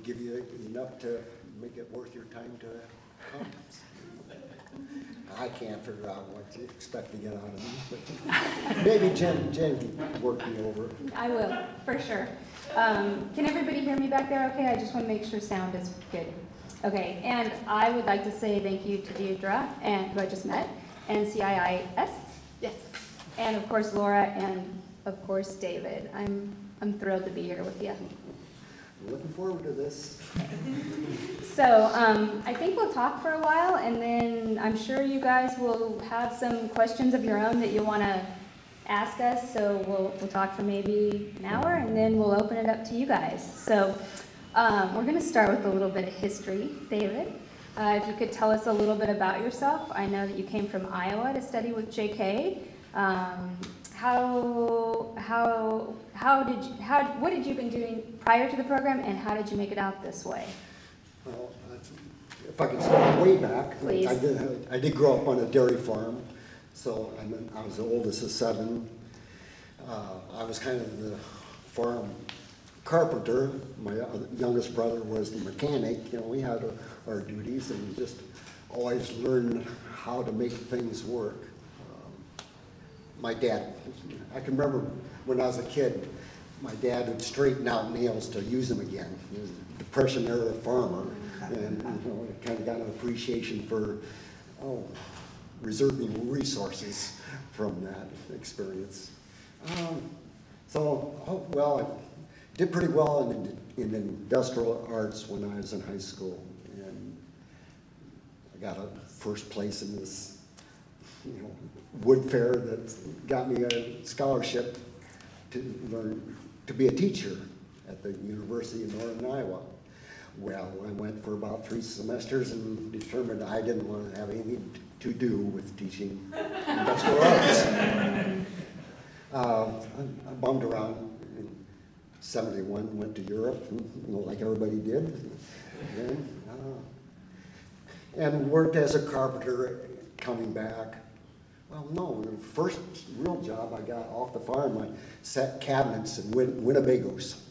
give you enough to make it worth your time to come. I can't figure out what you expect to get out of me, but maybe Jen can work me over. I will, for sure. Can everybody hear me back there okay? I just want to make sure sound is good. Okay, and I would like to say thank you to Deidre, and who I just met, and CIIS, yes, and of course Laura, and of course David. I'm thrilled to be here with you. Looking forward to this. So I think we'll talk for a while, and then I'm sure you guys will have some questions of your own that you want to ask us. So we'll talk for maybe an hour, and then we'll open it up to you guys. So we're going to start with a little bit of history. David, if you could tell us a little bit about yourself. I know that you came from Iowa to study with JK. What did you been doing prior to the program, and how did you make it out this way? Well, if I could start way back, please. I did grow up on a dairy farm, so I was the oldest of 7. I was kind of the farm carpenter. My youngest brother was the mechanic. You know, we had our duties and just always learned how to make things work. My dad, I can remember when I was a kid, my dad would straighten out nails to use them again. He was a Depression-era farmer, and kind of got an appreciation for reserving resources from that experience. I did pretty well in industrial arts when I was in high school, and I got a first place in this wood fair that got me a scholarship to learn to be a teacher at the University of Northern Iowa. Well, I went for about 3 semesters and determined I didn't want to have anything to do with teaching industrial arts. I bummed around in 71, went to Europe, like everybody did, and worked as a carpenter coming back. Well, no, the first real job I got off the farm, I set cabinets in Winnebagos.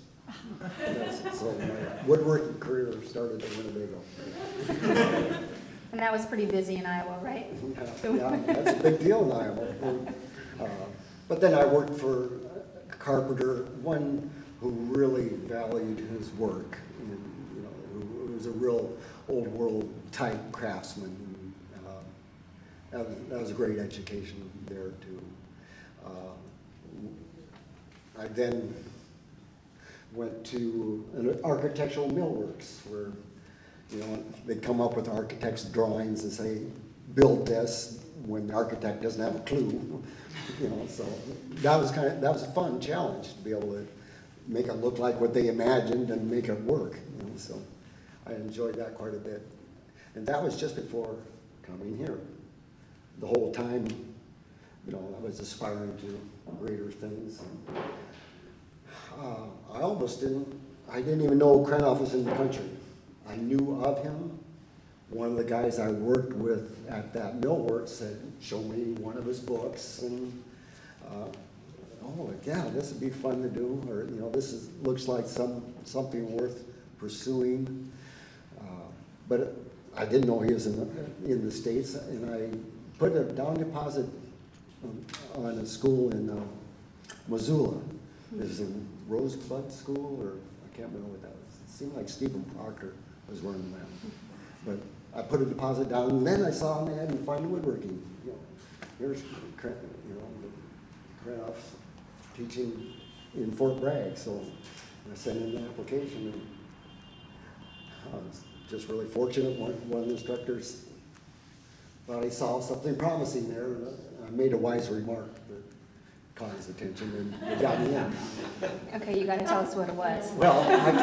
So my woodworking career started at Winnebago. And that was pretty busy in Iowa, right? Yeah, that's a big deal in Iowa. But then I worked for a carpenter, one who really valued his work, and who was a real old world type craftsman. That was a great education there too. I then went to an architectural millworks where they come up with architects' drawings and say, build this, when the architect doesn't have a clue. So that was a fun challenge to be able to make it look like what they imagined and make it work. So I enjoyed that quite a bit. And that was just before coming here. The whole time, I was aspiring to greater things. I didn't even know Kranoff was in the country. I knew of him. One of the guys I worked with at that millworks said, show me one of his books, and this would be fun to do, or this looks like something worth pursuing. But I didn't know he was in the States, and I put a down deposit on a school in Missoula. It was a Rosebud School, or I can't remember what that was. It seemed like Stephen Proctor was running that. But I put a deposit down, and then I saw an ad in Fine Woodworking. Here's Kranoff teaching in Fort Bragg. So I sent in the application, and I was just really fortunate. One of the instructors thought he saw something promising there. I made a wise remark that caught his attention, and it got me in. Okay, you got to tell us what it was. Well, I can't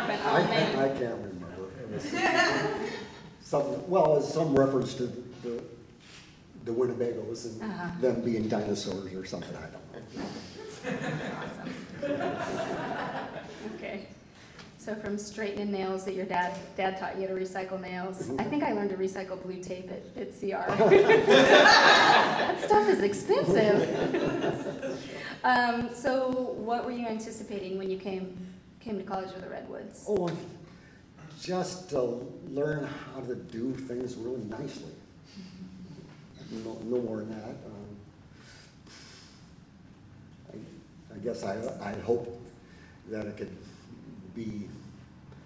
remember. I can't remember. It was some reference to the Winnebagos and them being dinosaurs or something. I don't know. Awesome. Okay. So from straightening nails that your dad taught you to recycle nails. I think I learned to recycle blue tape at CR. That stuff is expensive. So what were you anticipating when you came came to College of the Redwoods? Oh, just to learn how to do things really nicely. No more than that. I guess I hope that it could be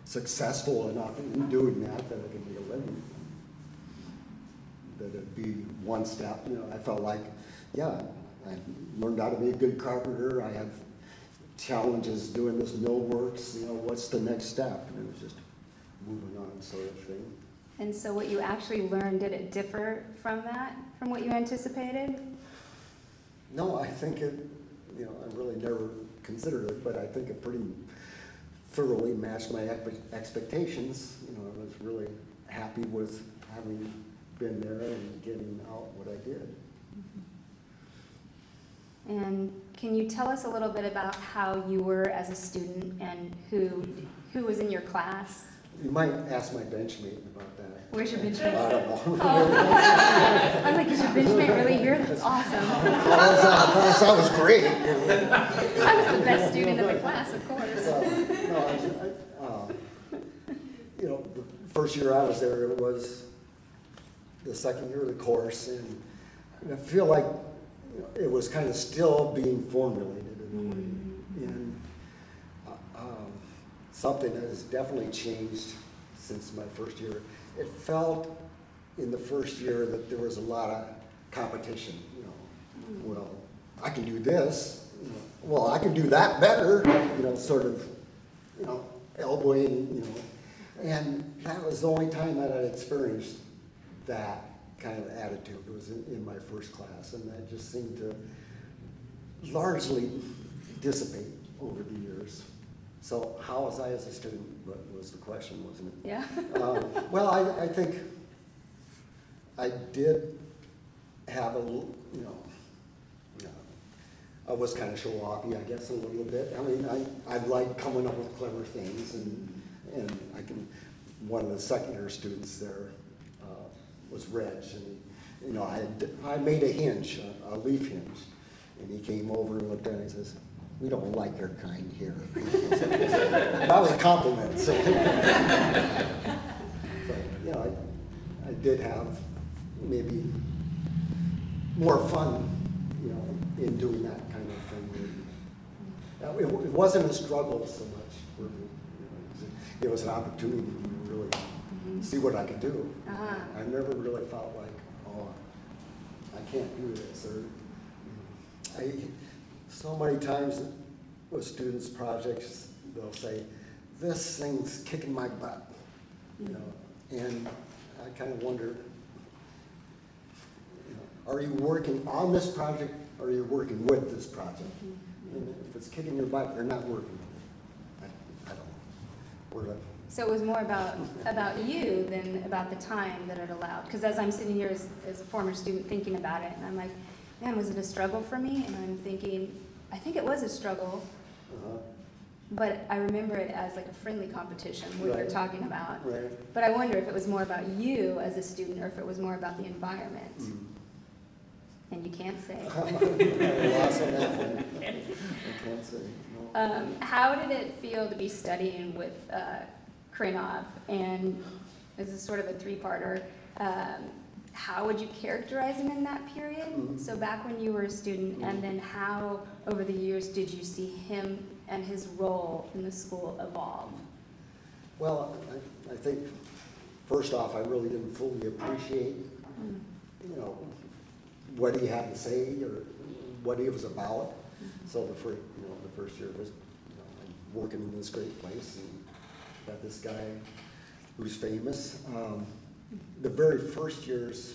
successful enough in doing that it could be a living. That it'd be one step. I felt like, yeah, I learned how to be a good carpenter. I have challenges doing this millworks. What's the next step? And it was just moving on, sort of thing. And so what you actually learned, did it differ from that, from what you anticipated? No, I think it, I really never considered it, but I think it pretty thoroughly matched my expectations. I was really happy with having been there and getting out what I did. And can you tell us a little bit about how you were as a student and who was in your class? You might ask my benchmate about that. Where's your benchmate? I don't know. Oh. I'm like, is your benchmate really here? That's awesome. That was great. I was the best student in the class, of course. The first year I was there, it was the second year of the course, and I feel like it was kind of still being formulated in a way. And something that has definitely changed since my first year. It felt in the first year that there was a lot of competition. Well, I can do this. Well, I can do that better. Sort of, elbowing. And that was the only time that I'd experienced that kind of attitude. It was in my first class, and that just seemed to largely dissipate over the years. So how was I as a student, was the question, wasn't it? Yeah. Well, I think I did have I was kind of show-offy, I guess, a little bit. I mean, I liked coming up with clever things, and one of the second-year students there was Reg, and I made a hinge, a leaf hinge, and he came over and looked at it and says, "We don't like your kind here." That was a compliment. So, but, I did have maybe more fun, in doing that kind of thing. It wasn't a struggle so much for me. It was an opportunity to really see what I could do. Uh-huh. I never really felt like, oh, I can't do this, or so many times with students' projects, they'll say, "This thing's kicking my butt," and I kind of wonder, are you working on this project, or are you working with this project? And if it's kicking your butt, you're not working. I don't know. So it was more about you than about the time that it allowed. Because as I'm sitting here as a former student thinking about it, and I'm like, man, was it a struggle for me? And I'm thinking, I think it was a struggle, but I remember it as like a friendly competition, what you're talking about. Right. But I wonder if it was more about you as a student or if it was more about the environment. And you can't say. I lost on that one. I can't say. No. How did it feel to be studying with Krenov? And this is sort of a three-parter. How would you characterize him in that period? So back when you were a student, and then how over the years did you see him and his role in the school evolve? Well, I think first off, I really didn't fully appreciate, what he had to say or what he was about. So the first year was, I'm working in this great place and got this guy who's famous. The very first years,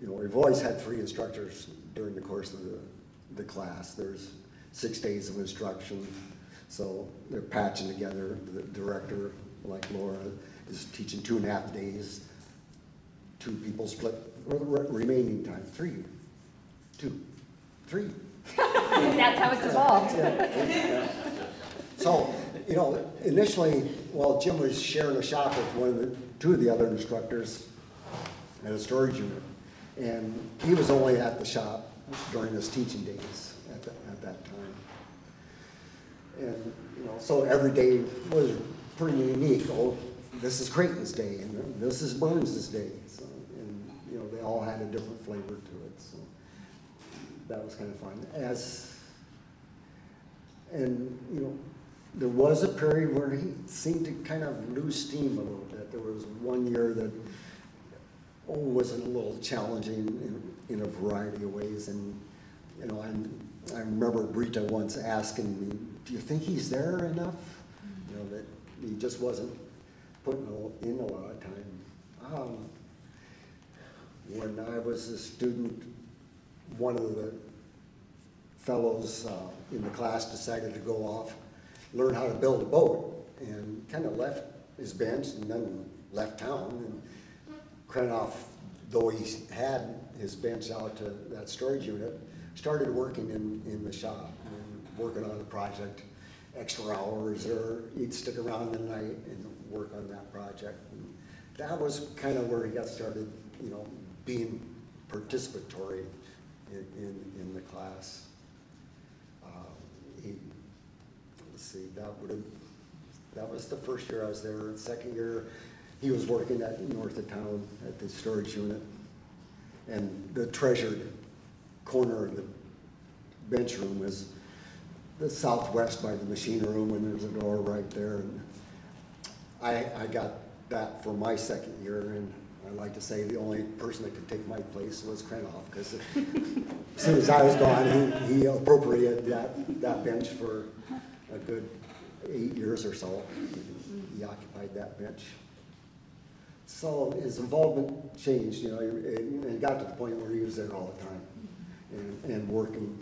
we've always had 3 instructors during the course of the class. There's 6 days of instruction, so they're patching together. The director, like Laura, is teaching 2.5 days. 2 people split remaining time. 3. 2. 3. That's how it's evolved. Yeah. So, initially, while Jim was sharing a shop with 2 of the other instructors at a storage unit, and he was only at the shop during his teaching days at that time. And, you know, so every day was pretty unique. Oh, this is Creighton's day, and this is Burns's day. So, and, you know, they all had a different flavor to it, so that was kind of fun. And, you know, there was a period where he seemed to kind of lose steam a little bit. There was one year that was a little challenging in a variety of ways. And, you know, I remember Brita once asking me, do you think he's there enough? You know, that he just wasn't putting in a lot of time. When I was a student, one of the fellows in the class decided to go off, learn how to build a boat, and kind of left his bench and then left town. And Krenoff, though he had his bench out to that storage unit, started working in the shop and working on the project, extra hours, or he'd stick around the night and work on that project. And that was kind of where he got started, you know, being participatory in the class. Let's see, that was the first year I was there. The second year, he was working at north of town at the storage unit. And the treasured corner of the bench room was the southwest by the machine room, and there's a door right there. And I got that for my second year, and I like to say the only person that could take my place was Krenoff, because as soon as I was gone, he appropriated that bench for a good 8 years or so. He occupied that bench. So his involvement changed, you know, and it got to the point where he was there all the time and working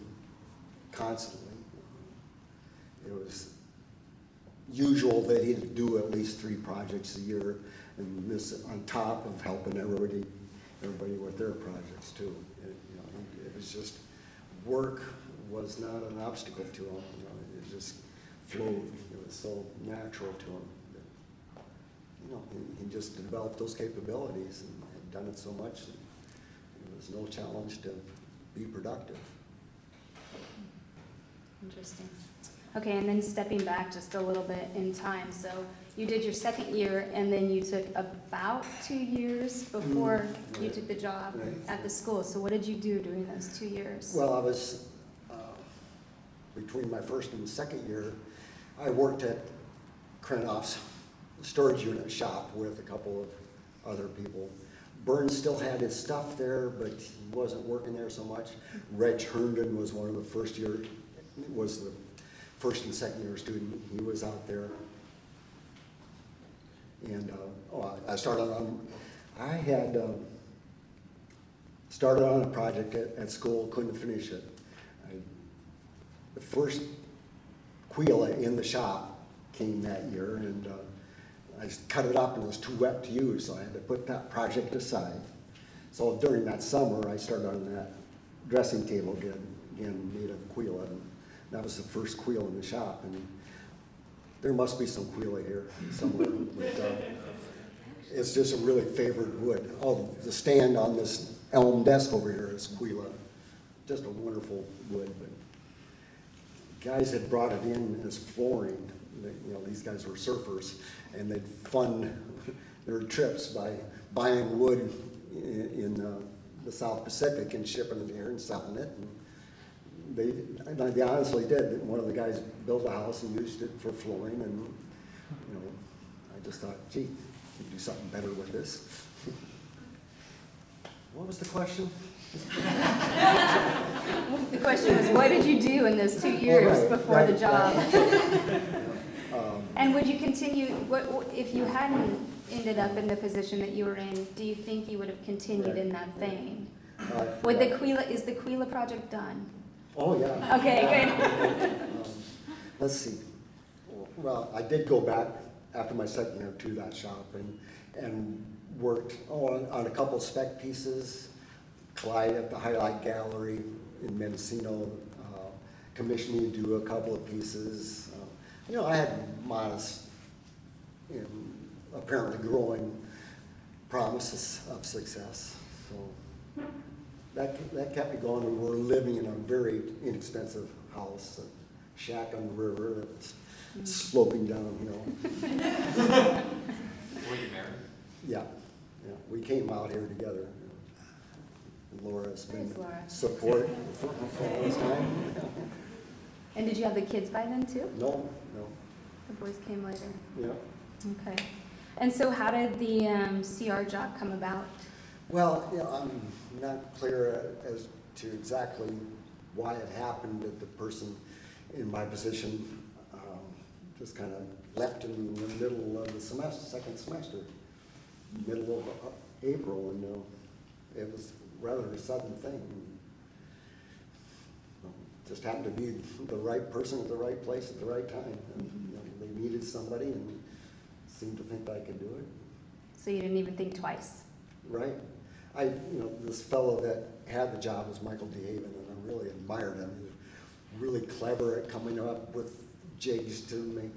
constantly. It was usual that he'd do at least 3 projects a year, and this on top of helping everybody with their projects too. You know, it was just, work was not an obstacle to him. You know, it just flowed. It was so natural to him. You know, he just developed those capabilities and had done it so much that it was no challenge to be productive. Interesting. Okay, and then stepping back just a little bit in time. So you did your second year, and then you took about 2 years before you took the job at the school. So what did you do during those 2 years? Well, I was, between my first and second year, I worked at Krenoff's storage unit shop with a couple of other people. Burns still had his stuff there, but he wasn't working there so much. Reg Herndon was one of the first and second year student. He was out there. And I started on a project at school, couldn't finish it. The first Quila in the shop came that year, and I cut it up and it was too wet to use, so I had to put that project aside. So during that summer, I started on that dressing table again made of Quila. And that was the first Quila in the shop, and there must be some Quila here somewhere. But, it's just a really favored wood. Oh, the stand on this elm desk over here is Quila. Just a wonderful wood. But guys had brought it in as flooring. You know, these guys were surfers, and they'd fund their trips by buying wood in the South Pacific and shipping it here and selling it. And they honestly did. One of the guys built a house and used it for flooring, and you know, I just thought, gee, we could do something better with this. What was the question? The question was, what did you do in those 2 years before the job? And would you continue, if you hadn't ended up in the position that you were in, do you think you would have continued in that vein? Is the Quila project done? Oh, yeah. Okay, good. Let's see. Well, I did go back after my second year to that shop and worked on a couple spec pieces. Clyde at the Highlight Gallery in Mendocino commissioned me to do a couple of pieces. You know, I had modest, apparently growing promises of success. So that kept me going. We were living in a very inexpensive house shack on the river that's sloping downhill. Were you married? Yeah, yeah, we came out here together. And Laura's been Thanks, Laura. support for all this time. And did you have the kids by then too? No, The boys came later. yeah. Okay. And so how did the CR job come about? Well, you know, I'm not clear as to exactly why it happened that the person in my position just kind of left in the middle of the semester, second semester, middle of April, and it was rather a sudden thing. Just happened to be the right person at the right place at the right time. And, you know, they needed somebody and seemed to think I could do it. So you didn't even think twice? Right. This fellow that had the job was Michael DeHaven, and I really admired him. He was really clever at coming up with jigs to make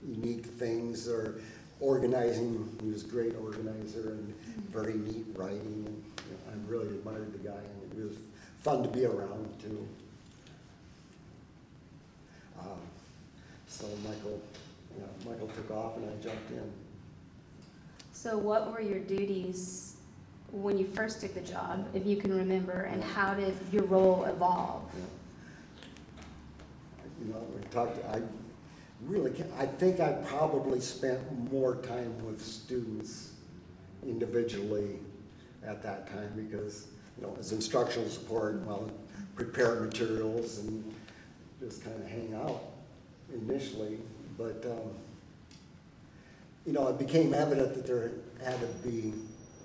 unique things or organizing. He was a great organizer and very neat writing. And, I really admired the guy, and it was fun to be around too. So Michael took off and I jumped in. So what were your duties when you first took the job, if you can remember, and how did your role evolve? Yeah. I think I probably spent more time with students individually at that time because, as instructional support, prepare materials and just kind of hang out initially. But, it became evident that there had to be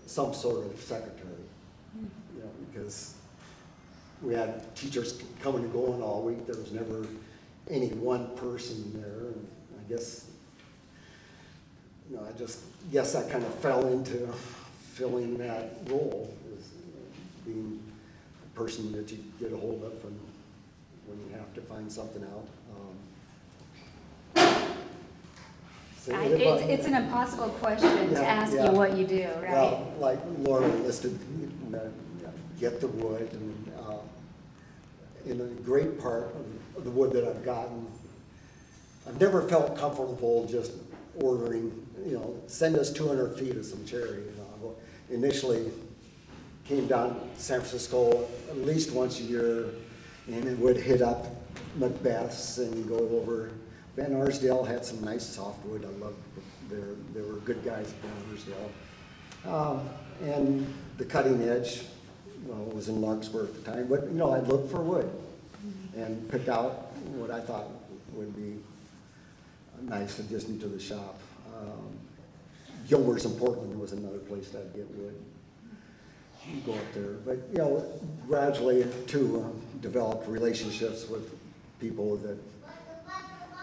some sort of secretary, because we had teachers coming and going all week. There was never any one person there. And I guess, I guess I kind of fell into filling that role as being the person that you get a hold of when you have to find something out. It's an impossible question to ask you what you do, right? Well, like Laura listed, get the wood, and in a great part of the wood that I've gotten, I've never felt comfortable just ordering, send us 200 feet of some cherry. Initially came down to San Francisco at least once a year, and it would hit up Macbeth's and go over. Van Arsdale had some nice softwood. I loved they were good guys at Van Arsdale. And the cutting edge, was in Larkspur at the time. But, I'd look for wood and pick out what I thought would be a nice addition to the shop. Gilmer's in Portland was another place that I'd get wood. You go up there. But, gradually, too, developed relationships with people that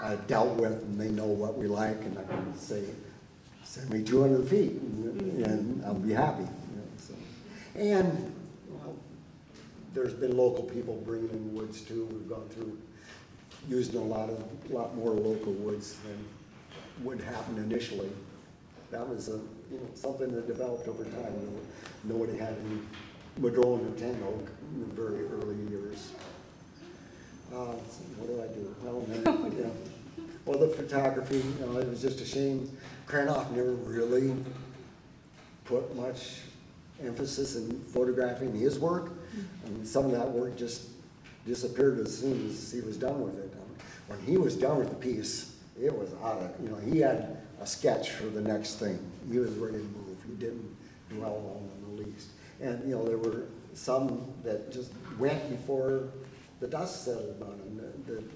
I dealt with, and they know what we like, and I can say, send me 200 feet, and I'll be happy. And there's been local people bringing in woods too. We've gone through using a lot more local woods than would happen initially. That was something that developed over time. Nobody had any madrone or tan oak in the very early years. What do I do? Well, the photography, it was just a shame. Kranoff never really put much emphasis in photographing his work. Some of that work just disappeared as soon as he was done with it. When he was done with the piece, it was out of, he had a sketch for the next thing. He was ready to move. He didn't dwell on them the least. And, there were some that just went before the dust settled on them.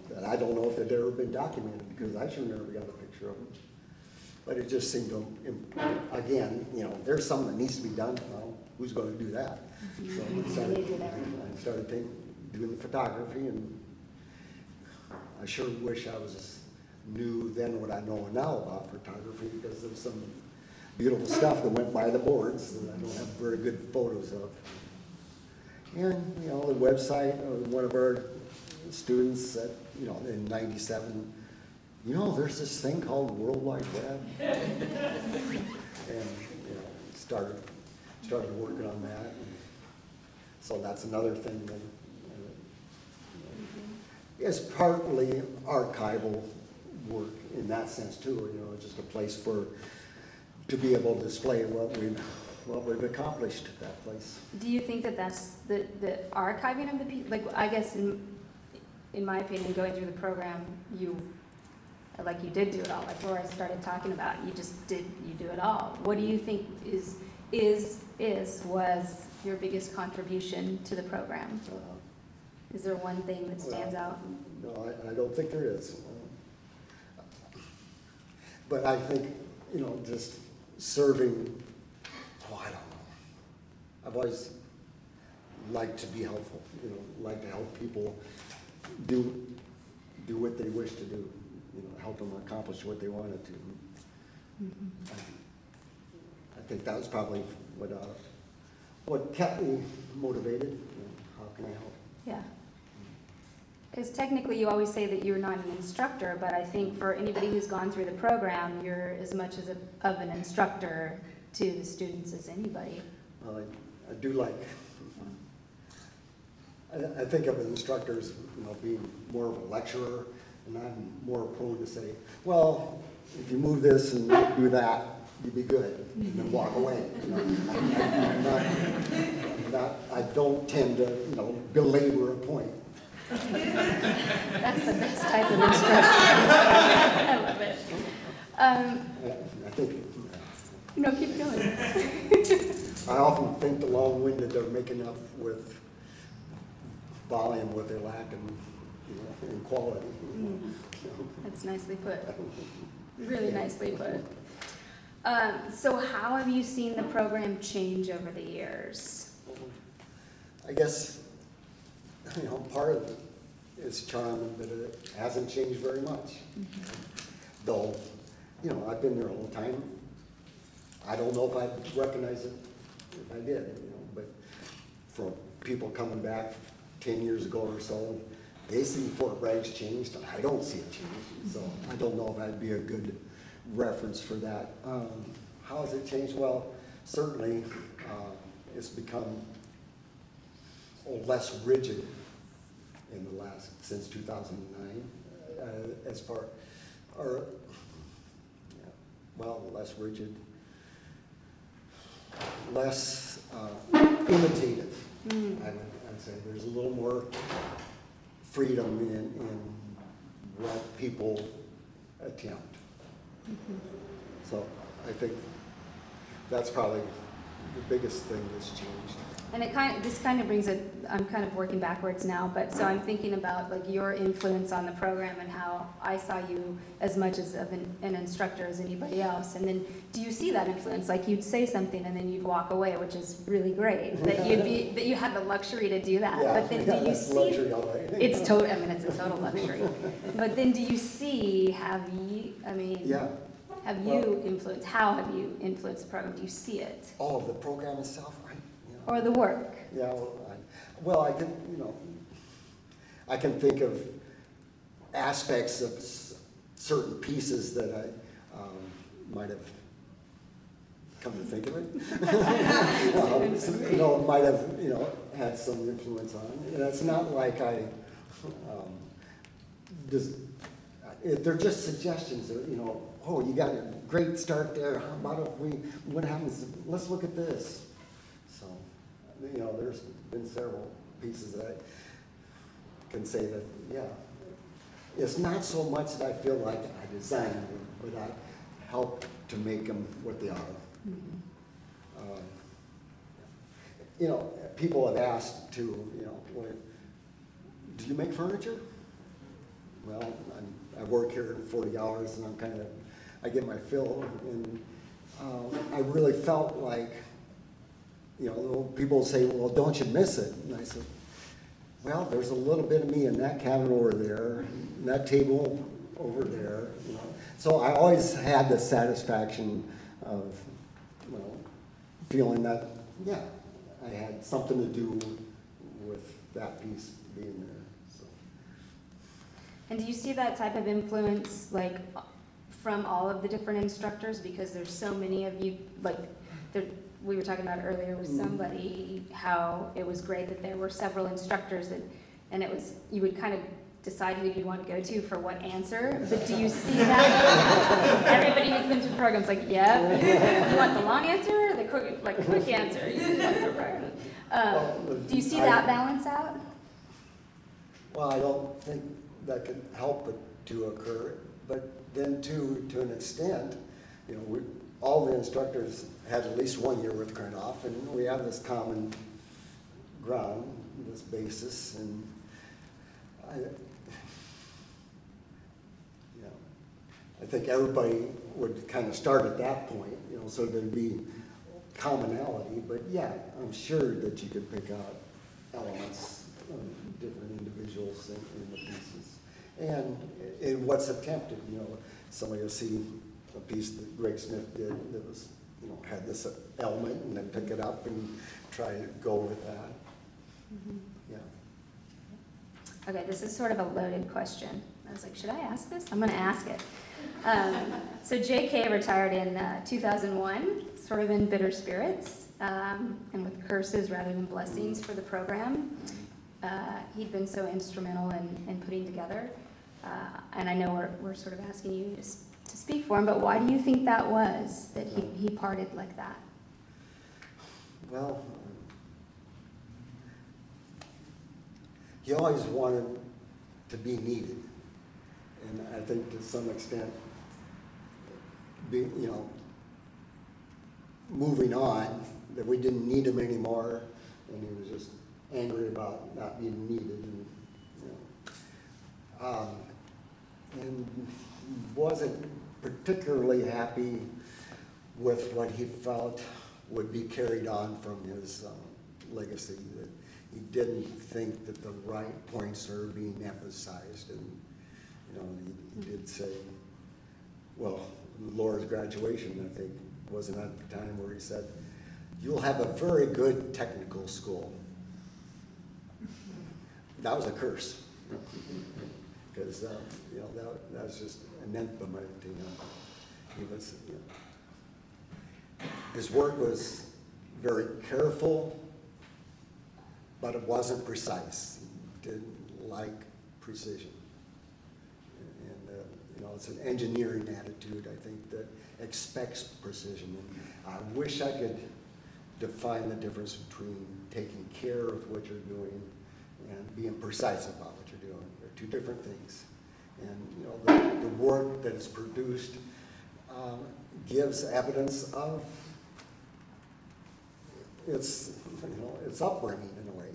That I don't know if they'd ever been documented because I sure never got a picture of them. But it just seemed to, again, there's something that needs to be done. Well, who's going to do that? So I started doing the photography, and I sure wish I knew then what I know now about photography, because there's some beautiful stuff that went by the boards that I don't have very good photos of. And, the website, one of our students at, in '97, there's this thing called World Wide Web. And, started working on that. And so that's another thing that, it's partly archival work in that sense too, you know, just a place to be able to display what we've accomplished at that place. Do you think that that's the archiving of the people? Like, I guess in my opinion, going through the program, you did do it all. Like Laura started talking about, you do it all. What do you think was your biggest contribution to the program? Is there one thing that stands out? No, I don't think there is. But I think, you know, just serving, I don't know. I've always liked to be helpful, you know, like to help people do what they wish to do, you know, help them accomplish what they wanted to. Mm-hmm. I think that was probably what kept me motivated. You know, how can I help? Yeah. Because technically you always say that you're not an instructor, but I think for anybody who's gone through the program, you're as much of an instructor to the students as anybody. Well, I do like, I think of instructors, you know, being more of a lecturer, and I'm more prone to say, well, if you move this and do that, you'd be good, and then walk away. You know? I don't tend to, you know, belabor a point. That's the best type of instructor. I love it. I think, No, keep going. I often think the long-winded are making up with volume what they lack in quality. That's nicely put. Really nicely put. So how have you seen the program change over the years? I guess, you know, part of it is charm, but it hasn't changed very much. Though, you know, I've been there all the time. I don't know if I'd recognize it if I did, you know, but for people coming back 10 years ago or so, they see Fort Bragg's changed, and I don't see it changed. So I don't know if I'd be a good reference for that. How has it changed? Well, certainly it's become less rigid in the since 2009, as far, or, yeah, well, less rigid, less imitative. I'd say there's a little more freedom in what people attempt. So I think that's probably the biggest thing that's changed. And this kind of brings it, I'm kind of working backwards now, but so I'm thinking about like your influence on the program and how I saw you as much as of an instructor as anybody else. And then do you see that influence? Like you'd say something and then you'd walk away, which is really great. That you had the luxury to do that. Yeah, but then do you see luxury, all right. it's total, I mean it's a total luxury. But then do you see, Yeah. how have you influenced the program? Do you see it? Oh, the program itself, right? Or the work? Yeah, well, I can, you know, I can think of aspects of certain pieces that I might have come to think of it. You know, might have, you know, had some influence on it. And it's not like I they're just suggestions. They're, you know, oh, you got a great start there. How about if what happens? Let's look at this. So, you know, there's been several pieces that I can say that, yeah, it's not so much that I feel like I designed them, but I helped to make them what they are. You know, people have asked too, you know, do you make furniture? Well, I work here 40 hours and I get my fill, and I really felt like, you know, people say, well, don't you miss it? And I said, well, there's a little bit of me in that cabinet over there, and that table over there, you know. So I always had the satisfaction of, you know, feeling that, yeah, I had something to do with that piece being there. So. And do you see that type of influence, like, from all of the different instructors? Because there's so many of you, like, we were talking about earlier with somebody, how it was great that there were several instructors, and it was, you would kind of decide who you'd want to go to for what answer, but do you see that? Everybody who's been to the program's like, yeah, you want the long answer or the quick answer? You want the program. Do you see that balance out? Well, I don't think that could help but to occur, but then to an extent, you know, all the instructors had at least 1 year with Current off, and we have this common ground, this basis, and I think everybody would kind of start at that point, you know, so there'd be commonality, but yeah, I'm sure that you could pick out elements of different individuals in the pieces. And in what's attempted, you know, somebody will see a piece that Greg Smith did that was, you know, had this element and then pick it up and try to go with that. Mm-hmm. Yeah. Okay, this is sort of a loaded question. I was like, should I ask this? I'm going to ask it. So JK retired in 2001, sort of in bitter spirits, and with curses rather than blessings for the program. He'd been so instrumental in putting together. And I know we're sort of asking you to speak for him, but why do you think that was, that he parted like that? Well, he always wanted to be needed. And I think to some extent, moving on, that we didn't need him anymore, and he was just angry about not being needed, and and wasn't particularly happy with what he felt would be carried on from his legacy. That he didn't think that the right points are being emphasized, and he did say, well, Laura's graduation, I think, wasn't at the time where he said, "You'll have a very good technical school." That was a curse, because that was just an implement. He was, his work was very careful, but it wasn't precise. He didn't like precision. And it's an engineering attitude, I think, that expects precision. And I wish I could define the difference between taking care of what you're doing and being precise about what you're doing. They're two different things. And the work that is produced gives evidence of its upbringing in a way.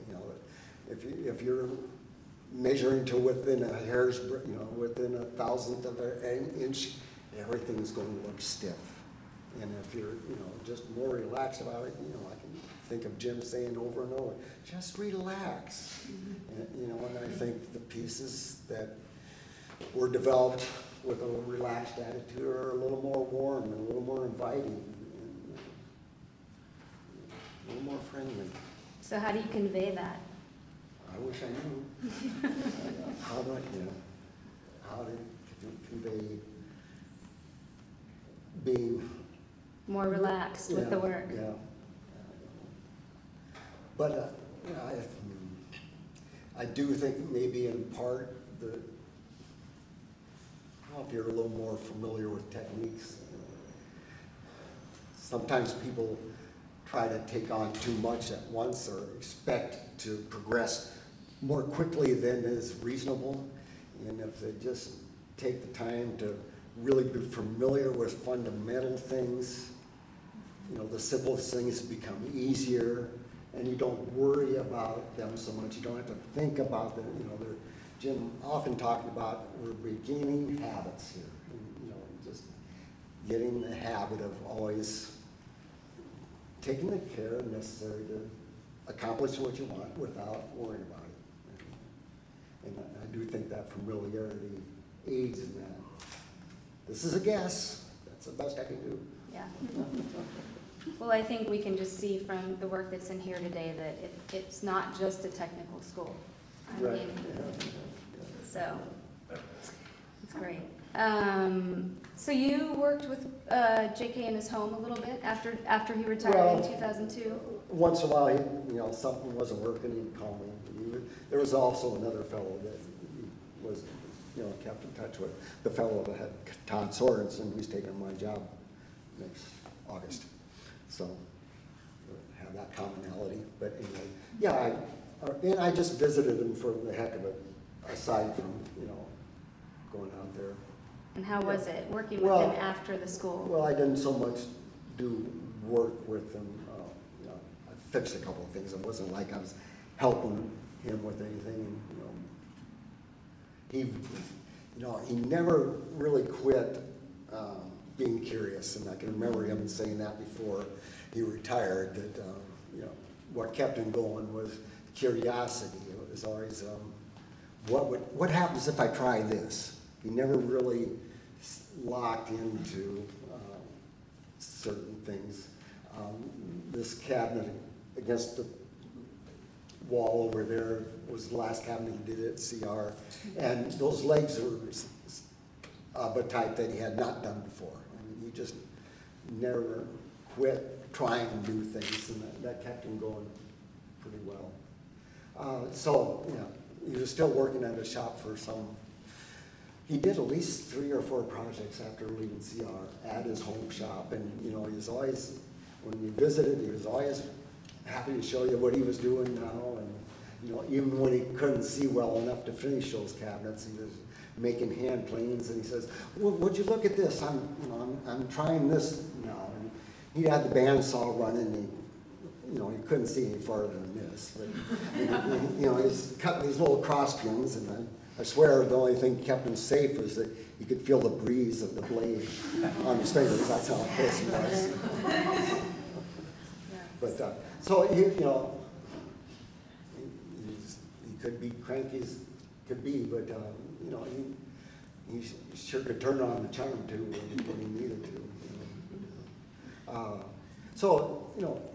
If you're measuring to within a hair's, within a thousandth of an inch, everything's going to look stiff. And if you're, just more relaxed about it, I can think of Jim saying over and over, just relax. And, and I think the pieces that were developed with a relaxed attitude are a little more warm and a little more inviting and a little more friendly. So how do you convey that? I wish I knew how to convey being More relaxed with the work. Yeah. But I do think maybe in part that if you're a little more familiar with techniques, sometimes people try to take on too much at once or expect to progress more quickly than is reasonable. And if they just take the time to really be familiar with fundamental things, the simplest things become easier, and you don't worry about them so much. You don't have to think about them. Jim often talked about we're regaining habits here, and, just getting the habit of always taking the care necessary to accomplish what you want without worrying about it. And I do think that familiarity aids in that. This is a guess. That's the best I can do. Yeah. Well, I think we can just see from the work that's in here today that it's not just a technical school. Right. So it's great. So you worked with JK in his home a little bit after he retired in 2002? Once in a while, something wasn't working, he'd call me. There was also another fellow that he was, kept in touch with the fellow that had Todd Sorensen, who's taking my job next August. So have that commonality. But anyway, yeah, and I just visited him for the heck of it, aside from, going out there. And how was it working with Well, him after the school? Well, I didn't so much do work with him. I fixed a couple of things. It wasn't like I was helping him with anything. He never really quit being curious, and I can remember him saying that before he retired. That what kept him going was curiosity. It was always what happens if I try this? He never really locked into certain things. This cabinet against the wall over there was the last cabinet he did at CR, and those legs were of a type that he had not done before. I mean, he just never quit trying to do things, and that kept him going pretty well. He was still working at a shop for he did at least 3 or 4 projects after leaving CR at his home shop, and he was always, when you visited, he was always happy to show you what he was doing now, and even when he couldn't see well enough to finish those cabinets, he was making hand planes, and he says, well, would you look at this? I'm trying this now, and he had the bandsaw running, and he couldn't see any farther than this, but he's cutting these little cross pins, and I swear the only thing that kept him safe was that you could feel the breeze of the blade on his fingers. That's how close he was. But he could be cranky as could be, but he sure could turn on the charm too when he needed to.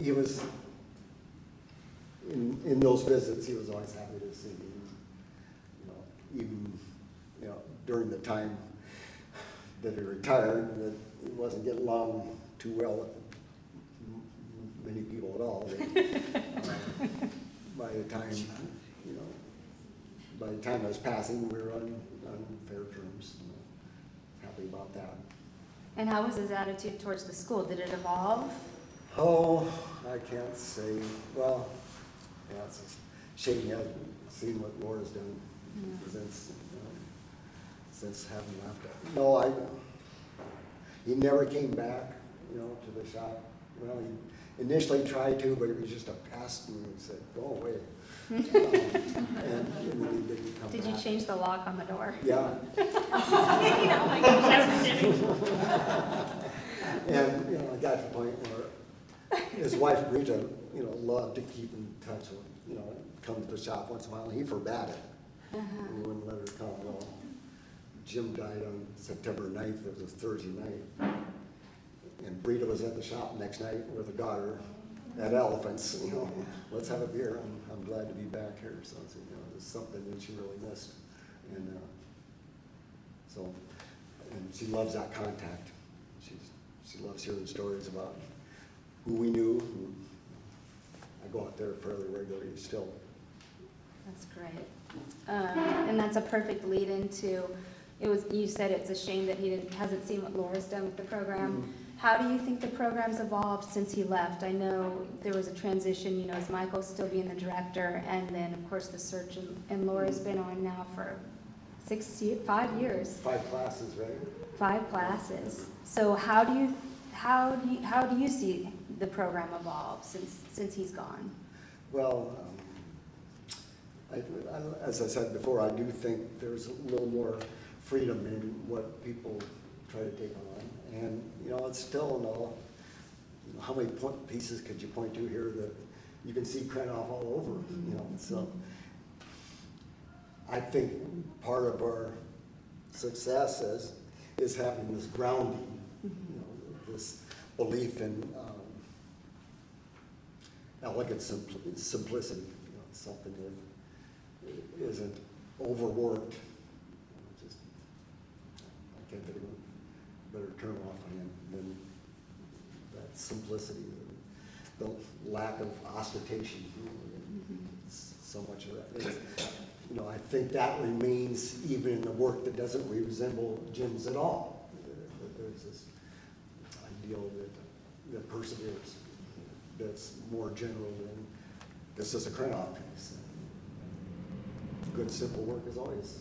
He was in those visits. He was always happy to see me. Even during the time that he retired, that he wasn't getting along too well with many people at all. By the time I was passing, we were on fair terms. Happy about that. And how was his attitude towards the school? Did it evolve? Oh, I can't say. Well, yeah, it's a shame you haven't seen what Laura's done since having left it. No, he never came back, to the shop. Well, he initially tried to, but it was just a pest, and he said, "Go away." And he didn't come Did back. you change the lock on the door? Yeah. Oh my gosh, I was kidding. And I got to the point where his wife Rita, loved to keep in touch with, come to the shop once in a while. And he forbade it. He wouldn't let her come. Well, Jim died on September 9th. It was a Thursday night. And Brita was at the shop next night with her daughter at Elephants. Let's have a beer. I'm glad to be back here. So it's something that she really missed. And and she loves that contact. She loves hearing stories about who we knew. I go out there fairly regularly still. That's great. And that's a perfect lead into, you said it's a shame that he hasn't seen what Laura's done with the program. Mm-hmm. How do you think the program's evolved since he left? I know there was a transition, as Michael still being the director, and then of course the search, and Laura's been on now for 5 years. 5 classes, right? 5 classes. So how do you see the program evolve since he's gone? Well, as I said before, I do think there's a little more freedom in what people try to take on. And, it's still how many pieces could you point to here that you can see Krenoff all over, So I think part of our success is having this grounding, this belief in elegant simplicity, something that isn't overworked. I can't think of a better term offhand than that simplicity, the lack of ostentation. So much of that. you know, I think that remains even in the work that doesn't resemble gyms at all. That there's this ideal that perseveres, that's more general than this is a crayon piece. Good, simple work is always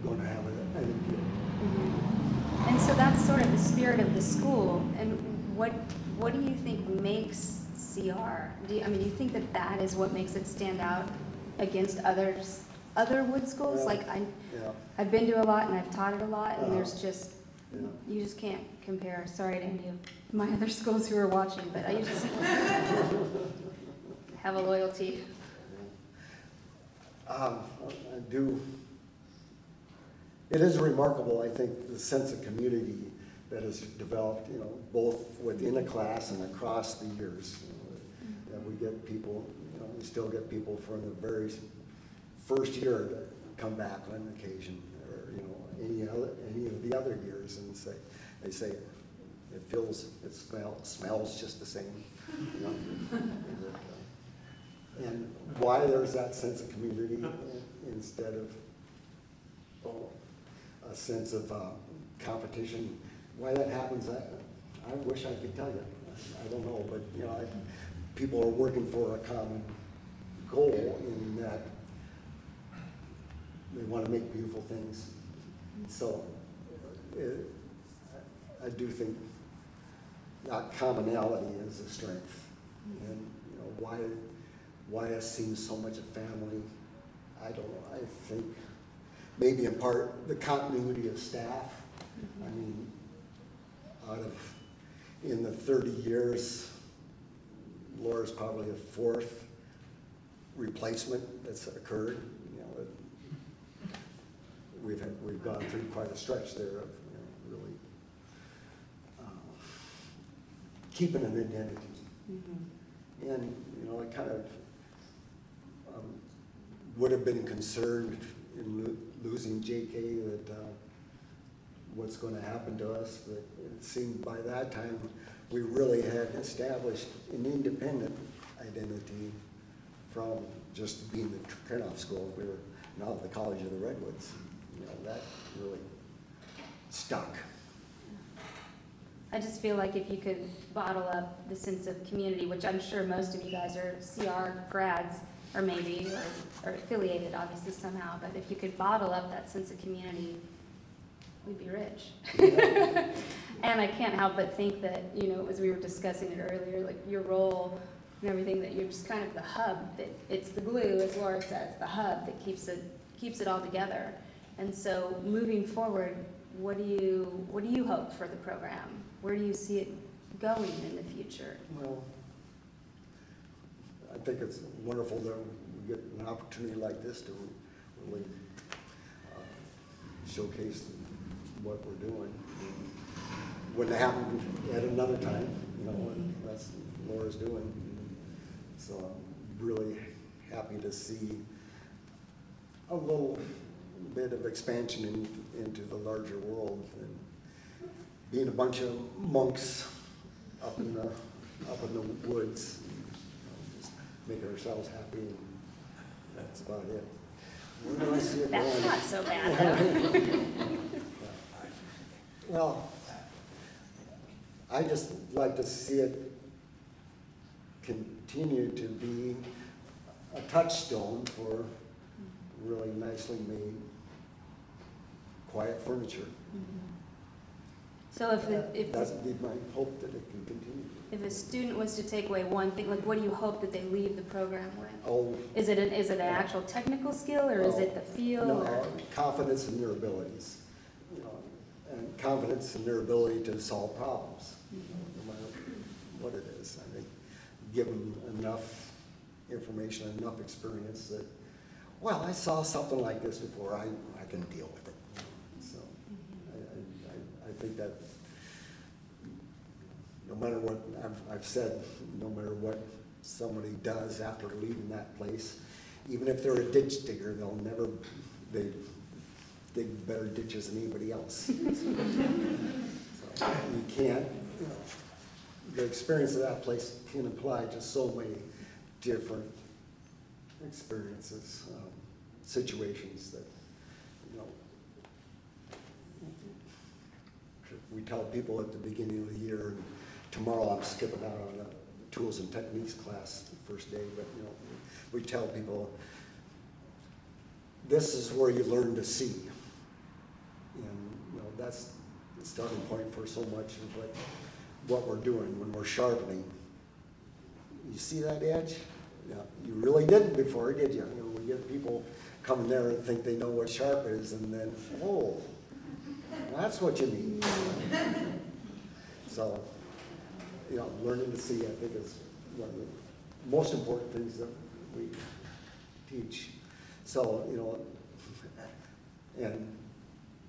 going to have an appeal. Mm-hmm. And so that's sort of the spirit of the school. And what do you think makes CR? Do you think that is what makes it stand out against other wood schools? Well, Yeah. I've been to a lot and I've taught at a lot, and there's just, Yeah. you just can't compare. Sorry to any of my other schools who are watching, but I just have a loyalty. I do. It is remarkable, I think, the sense of community that has developed, you know, both within a class and across the years. You know, that we get people, you know, we still get people from the very first year that come back on occasion, or, you know, any of the other years, and they say, it smells just the same. You know? And why there's that sense of community instead of a sense of competition, why that happens, I wish I could tell you. I don't know, but you know, people are working for a common goal in that they want to make beautiful things. So I do think that commonality is a strength, and you know why it seems so much a family. I don't know. I think maybe in part the continuity of staff. I mean, in the 30 years, Laura's probably the fourth replacement that's occurred. You know, we've gone through quite a stretch there of, you know, really keeping an identity. Mm-hmm. And you know, I kind of would have been concerned in losing JK that what's going to happen to us, but it seemed by that time we really had established an independent identity from just being the turnoff school. We were now at the College of the Redwoods. You know, that really stuck. I just feel like if you could bottle up the sense of community, which I'm sure most of you guys are CR grads, or maybe, or affiliated obviously somehow, but if you could bottle up that sense of community, we'd be rich. And I can't help but think that, you know, as we were discussing it earlier, like your role and everything, that you're just kind of the hub, that it's the glue, as Laura says, the hub that keeps it all together. And so moving forward, what do you hope for the program? Where do you see it going in the future? Well, I think it's wonderful that we get an opportunity like this to really showcase what we're doing. Wouldn't happen at another time, you know, what that's Laura's doing. So I'm really happy to see a little bit of expansion into the larger world, and being a bunch of monks up in the woods, just making ourselves happy, and that's about it. Where do I see it That's going? not so bad, though. Well, I just like to see it continue to be a touchstone for really nicely made, quiet furniture. So if That'd be my hope that it can continue. If a student was to take away one thing, like what do you hope that they leave the program with? Oh, Is it an actual technical skill, or is it the feel? no, or? confidence in their abilities, you know, and confidence in their ability to solve problems, no matter what it is. I think give them enough information, enough experience that, well, I saw something like this before, I can deal with it. So I think that no matter what I've said, no matter what somebody does after leaving that place, even if they're a ditch digger, they dig better ditches than anybody else. So you can't, you know, the experience of that place can apply to so many different experiences. situations that, you know, we tell people at the beginning of the year, tomorrow I'm skipping out on a tools and techniques class the first day, but, you know, we tell people, this is where you learn to see. And, you know, that's the starting point for so much of what we're doing when we're sharpening. You see that edge? Yeah, you really didn't before, did you? You know, we get people coming there and think they know what sharp is, and then, oh, that's what you mean. So, you know, learning to see, I think, is one of the most important things that we teach. So, you know, and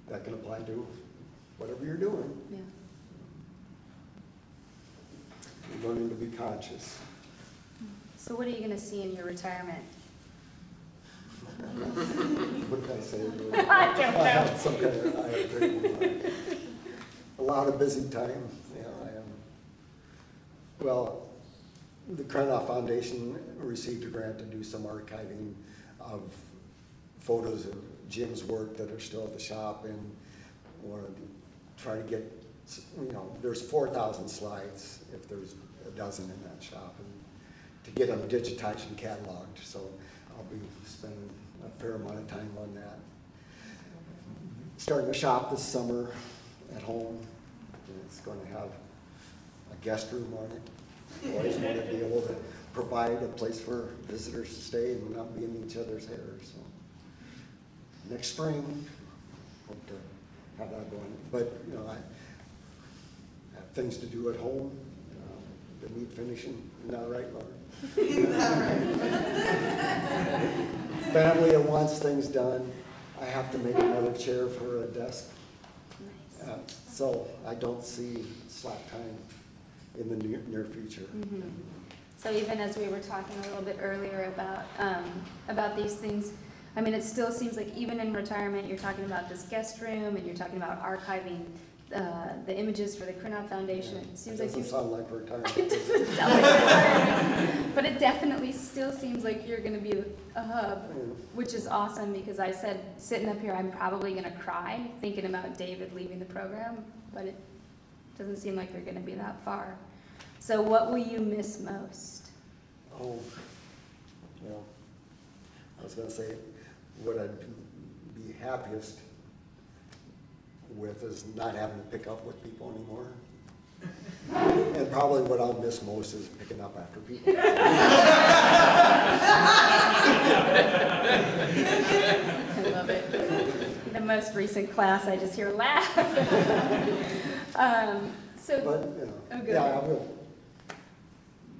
that can apply to whatever you're doing. Yeah. You're learning to be conscious. So what are you gonna see in your retirement? What did I say? I don't know. I have some kind of, I have a great one. A lot of busy time, yeah, I am. Well, the Krenoff Foundation received a grant to do some archiving of photos of Jim's work that are still at the shop, and wanted to try to get, you know, there's 4,000 slides if there's a dozen in that shop, and to get them digitized and cataloged. So I'll be spending a fair amount of time on that. Starting a shop this summer at home, and it's going to have a guest room on it. I always want to be able to provide a place for visitors to stay and not be in each other's hair. So next spring, hope to have that going. But, you know, I have things to do at home that need finishing. Isn't that right, Laura? Family that wants things done. I have to make another chair for a desk. Nice. So I don't see slack time in the near future. Mhm. So even as we were talking a little bit earlier about these things, I mean, it still seems like even in retirement, you're talking about this guest room and you're talking about archiving the images for the Krenoff Foundation. It seems like Doesn't sound like retirement. it doesn't sound like retirement, but it definitely still seems like you're going to be a hub, which is awesome because I said sitting up here, I'm probably going to cry thinking about David leaving the program, but it doesn't seem like you're going to be that far. So what will you miss most? Oh, well, I was gonna say, what I'd be happiest with is not having to pick up with people anymore. And probably what I'll miss most is picking up after people. I love it. The most recent class, I just hear laugh. But, you know, Oh, good. yeah, I will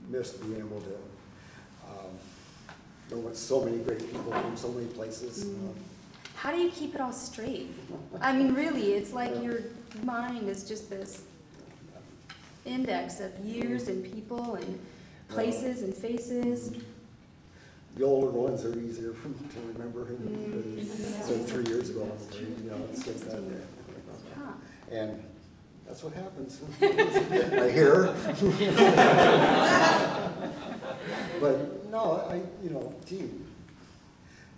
miss being able to know what so many great people from so many places. How do you keep it all straight? I mean, really, it's like your mind is just this index of years and people and places and faces. The older ones are easier to remember than 3 years ago. You know, it's just that. Huh. And that's what happens. I hear. But no, you know, gee,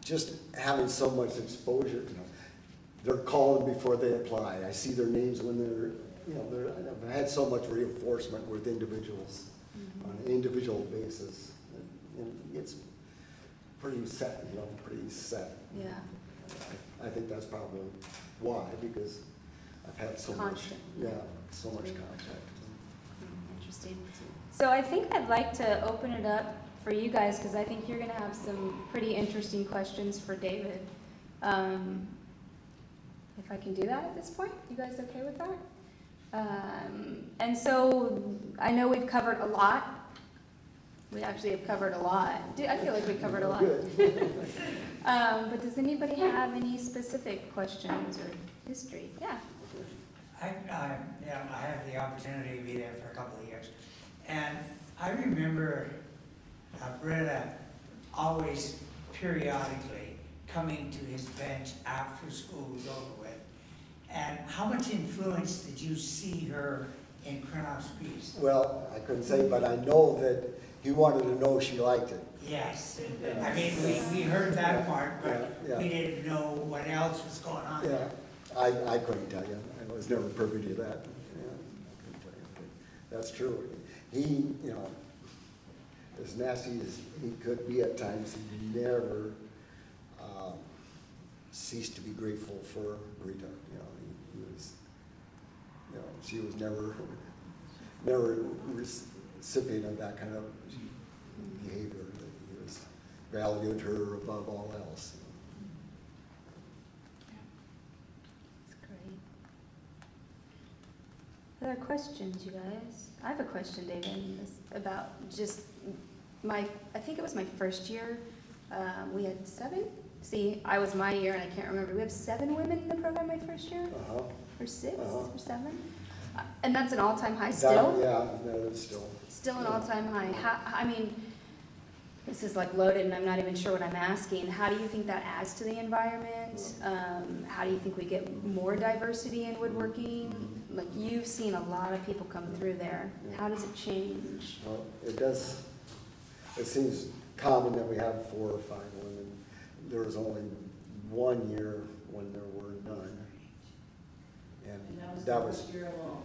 just having so much exposure, you know, they're calling before they apply. I see their names when they're, you know, I've had so much reinforcement with individuals on an individual basis. And it's pretty set, you know, pretty set. Yeah. I think that's probably why, because I've had so Constant. much, so much contact. Interesting. So I think I'd like to open it up for you guys because I think you're going to have some pretty interesting questions for David. If I can do that at this point, you guys okay with that? And so I know we've covered a lot. We actually have covered a lot. I feel like we covered a lot. But does anybody have any specific questions or history? Yeah. I had the opportunity to be there for a couple of years. And I remember Britta always periodically coming to his bench after school was over with. And how much influence did you see her in Krenoff's piece? Well, I couldn't say, but I know that he wanted to know she liked it. Yes, I mean, we heard that part, Yeah, but we didn't know what else was going on. Yeah, I couldn't tell you, I was never privy to that. Yeah, I couldn't tell you. But that's true. He, you know, as nasty as he could be at times, he never ceased to be grateful for Rita. You know, he was, you know, she was never recipient of that kind of behavior. He was valued her above all else. That's great. Other questions, you guys? I have a question, David, about just I think it was my first year. We had 7? See, I was my year and I can't remember. We have 7 women in the program my first year? Uh-huh. Or 6 Uh-huh. or 7? And that's an all-time high still? Yeah, that is still. Still an all-time high. I mean, this is like loaded and I'm not even sure what I'm asking. How do you think that adds to the environment? How do you think we get more diversity in woodworking? Like, you've seen a lot of people come through there. How does it change? Well, it does, it seems common that we have 4 or 5 women. There was only 1 year when there were none. And that was year alone.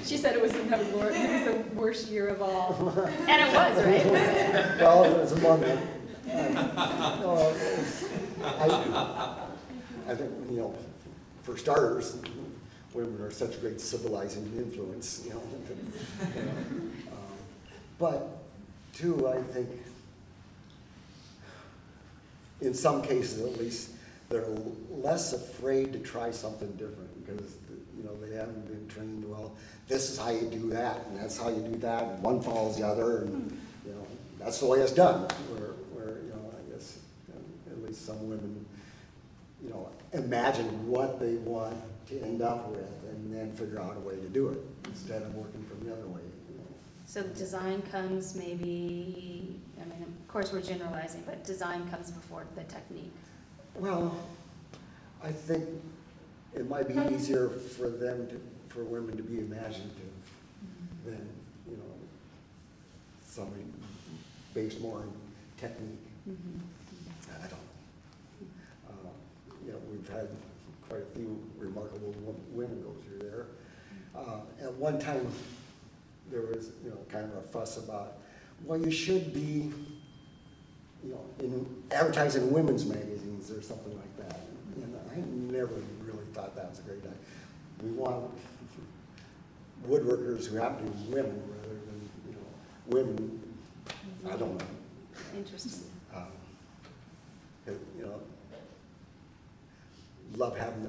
She said it was the worst year of all. And it was, right? well, it was among them. I think, you know, for starters, women are such a great civilizing influence, you know. But, too, I think, in some cases at least, they're less afraid to try something different because, you know, they haven't been trained, well, this is how you do that, and that's how you do that, and one follows the other, and, you know, that's the way it's done. Where you know, I guess, at least some women, you know, imagine what they want to end up with and then figure out a way to do it instead of working from the other way. You know. So design comes maybe, I mean, of course we're generalizing, but design comes before the technique. Well, I think it might be easier for women to be imaginative than, you know, somebody based more on technique. I don't. You know, we've had quite a few remarkable women go through there. At one time, there was, you know, kind of a fuss about, well, you should be, you know, in advertising women's magazines or something like that. And I never really thought that was a great idea. We want woodworkers who happen to be women rather than, you know, women. I don't know. Interesting. You know, love having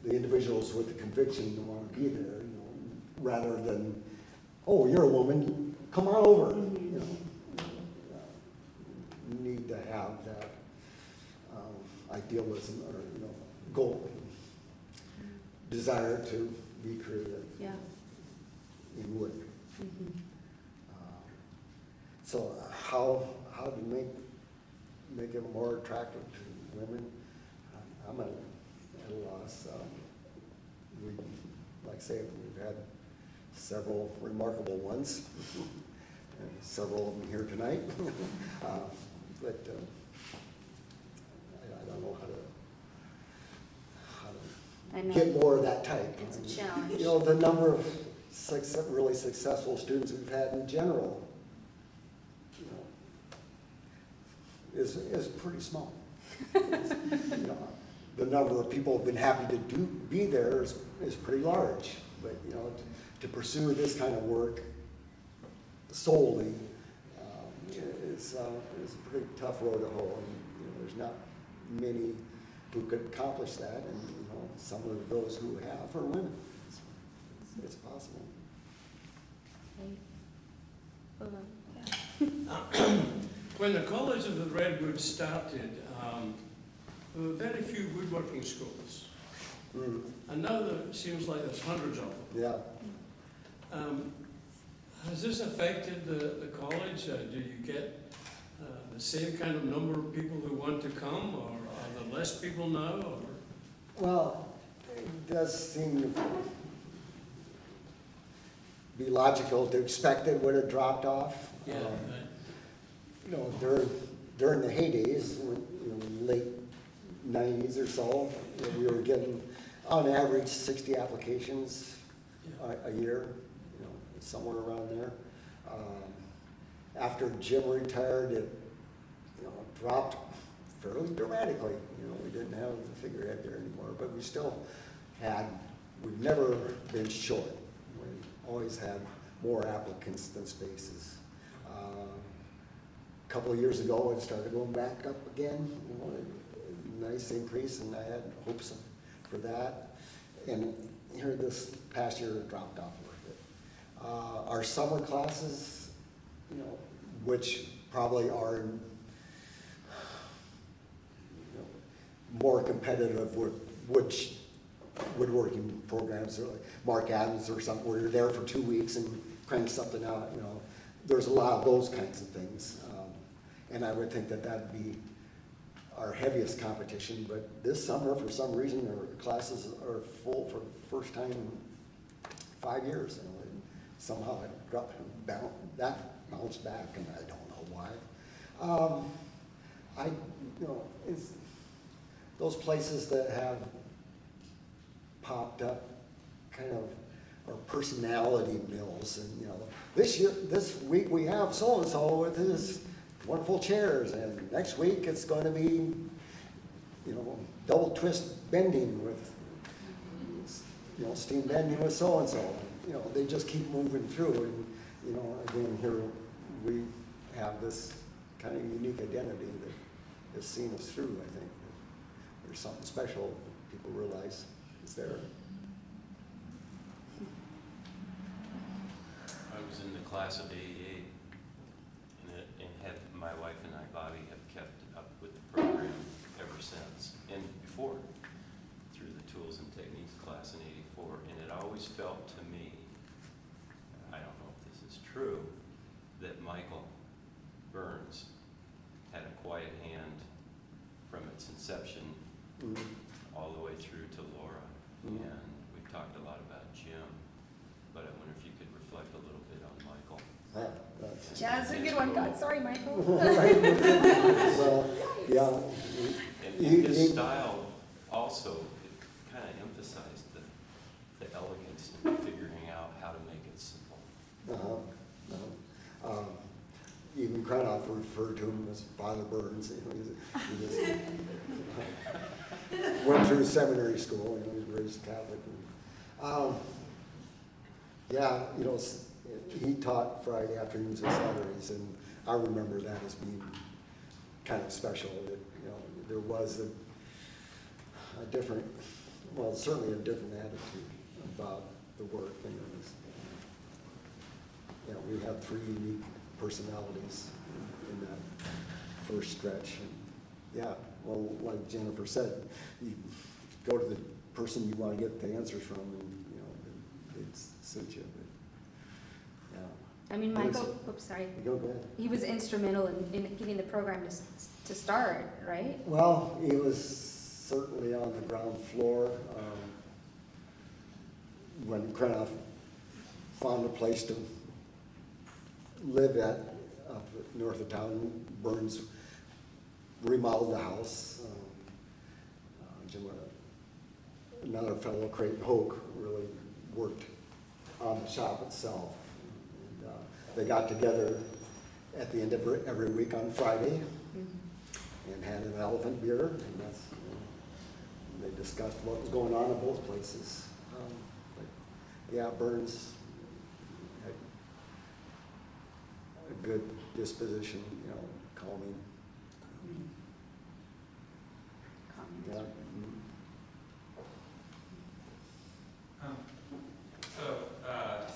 the individuals with the conviction to want to be there, you know, rather than, oh, you're a woman, come on over. You know, you need to have that idealism or, you know, goal, desire to be creative. Yeah. In wood. So how to make it more attractive to women? I'm at a loss. Like I say, we've had several remarkable ones, and several of them here tonight. But I don't know how I to know. get more of that type. It's a challenge. You know, the number of really successful students we've had in general, you know, is pretty small. You know, the number of people who've been happy to be there is pretty large. But, you know, to pursue this kind of work solely is a pretty tough road to hoe. And, you know, there's not many who could accomplish that, and, you know, some of those who have are women. It's possible. When the College of the Redwoods started, there were very few woodworking schools. And now there seems like there's hundreds of them. Yeah. Has this affected the college? Do you get the same kind of number of people who want to come, or are there less people now? Or? Well, it does seem be logical to expect it would have dropped off. Yeah. You know, during the heydays, late 90s or so, we were getting, on average, 60 applications a year, somewhere around there. After Jim retired, it dropped fairly dramatically. We didn't have the figurehead there anymore, but we still we've never been short. We always had more applicants than spaces. A couple of years ago, it started going back up again, a nice increase, and I had hopes for that. And here this past year, it dropped off a little bit. Our summer classes, which probably are more competitive with which woodworking programs, or like Mark Adams or something, where you're there for 2 weeks and crank something out, There's a lot of those kinds of things. And I would think that that'd be our heaviest competition, but this summer, for some reason, our classes are full for the first time in 5 years. And somehow it bounced back, and I don't know why. It's those places that have popped up kind of are personality mills, and this week we have so-and-so with his wonderful chairs, and next week it's going to be double twist bending with steam bending with so-and-so. They just keep moving through, and again here we have this kind of unique identity that has seen us through. I think there's something special people realize is there. I was in the class of '88, and had my wife and I, Bobby, have kept up with the program ever since, and before, through the Tools and Techniques class in '84, and it always felt to me, I don't know if this is true, that Michael Burns had a quiet hand from its inception all the way through to Laura. And we talked a lot about Jim, but I wonder if you could reflect a little bit on Michael. Yeah, that's a good one, God. Sorry, Michael. Well, yeah. And his style also kind of emphasized the elegance in figuring out how to make it simple. Even Kranoff referred to him as Father Burns. He just went through seminary school, he was raised Catholic. He taught Friday afternoons and Saturdays, and I remember that as being kind of special. That there was a different, well, certainly a different attitude about the work. And it was, we had 3 unique personalities in that first stretch. And like Jennifer said, you go to the person you want to get the answers from, and it suits you. But, I mean, Michael, sorry. Go ahead. He was instrumental in getting the program to start, right? Well, he was certainly on the ground floor when Kranoff found a place to live at up north of town. Burns remodeled the house. Another fellow, Creighton Hoke, really worked on the shop itself. And, they got together at the end of every week on Friday and had an elephant beer, and that's they discussed what was going on in both places. Burns had a good disposition, calming. Yeah.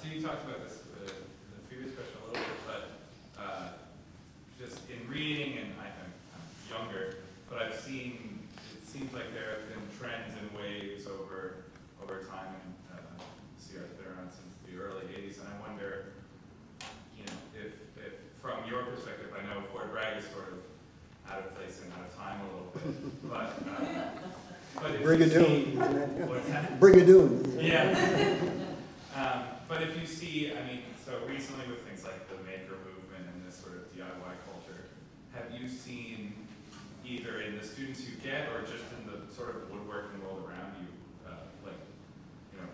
So you talked about this in the previous question a little bit, but just in reading, and I'm younger, but I've seen, it seems like there have been trends and waves over time, and CR's been around since the early '80s, and I wonder, if from your perspective, I know Fort Bragg is sort of out of place and out of time a little bit, but if you've seen- Brigadoon. What's that? Brigadoon. Yeah. But if you see, I mean, so recently with things like the maker movement and this sort of DIY culture, have you seen either in the students you get or just in the sort of woodworking world around you, like, you know,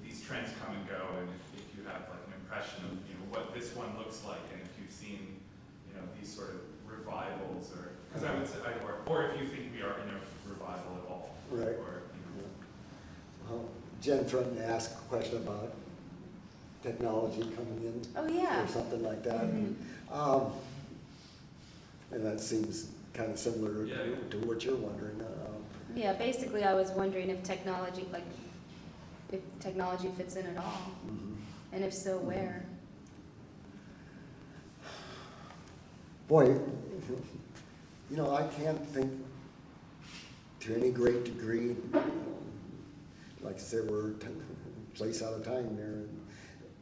these trends come and go, and if you have like an impression of, you know, what this one looks like, and if you've seen, you know, these sort of revivals, or, because I would say, or if you think we are in a revival at all. Right. Or, you know. Well, Jen threatened to ask a question about technology coming in. Oh, yeah. Or something like that. And that seems kind of similar Yeah. to what you're wondering. Yeah, basically I was wondering if technology, like, if technology fits in at all, Mhm. and if so, where? Boy, you know, I can't think to any great degree, like I said, we're a place out of time there.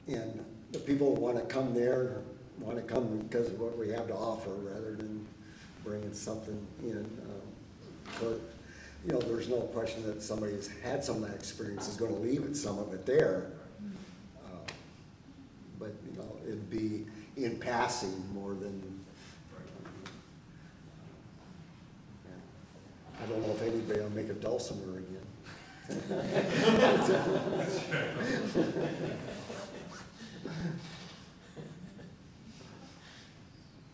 And the people who want to come there want to come because of what we have to offer rather than bringing something in. But, you know, there's no question that somebody who's had some of that experience is going to leave it, some of it there. But, you know, it'd be in passing more than, I don't know if anybody will make a dulcimer again.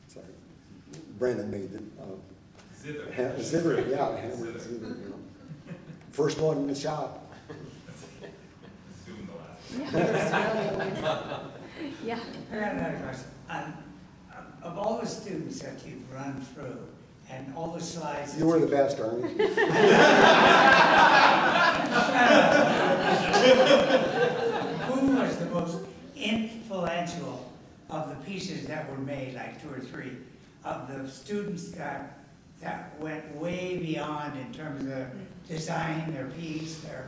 Sorry. Brandon made the, Zither. zither, yeah, hammer, Zither. zither, you know. First one in the shop. Assume the last. Yeah. I got another question. Of all the students that you've run through and all the slides. that You were the you- best, Arnie. Who was the most influential of the pieces that were made, like 2 or 3, of the students that went way beyond in terms of their design, their piece, their,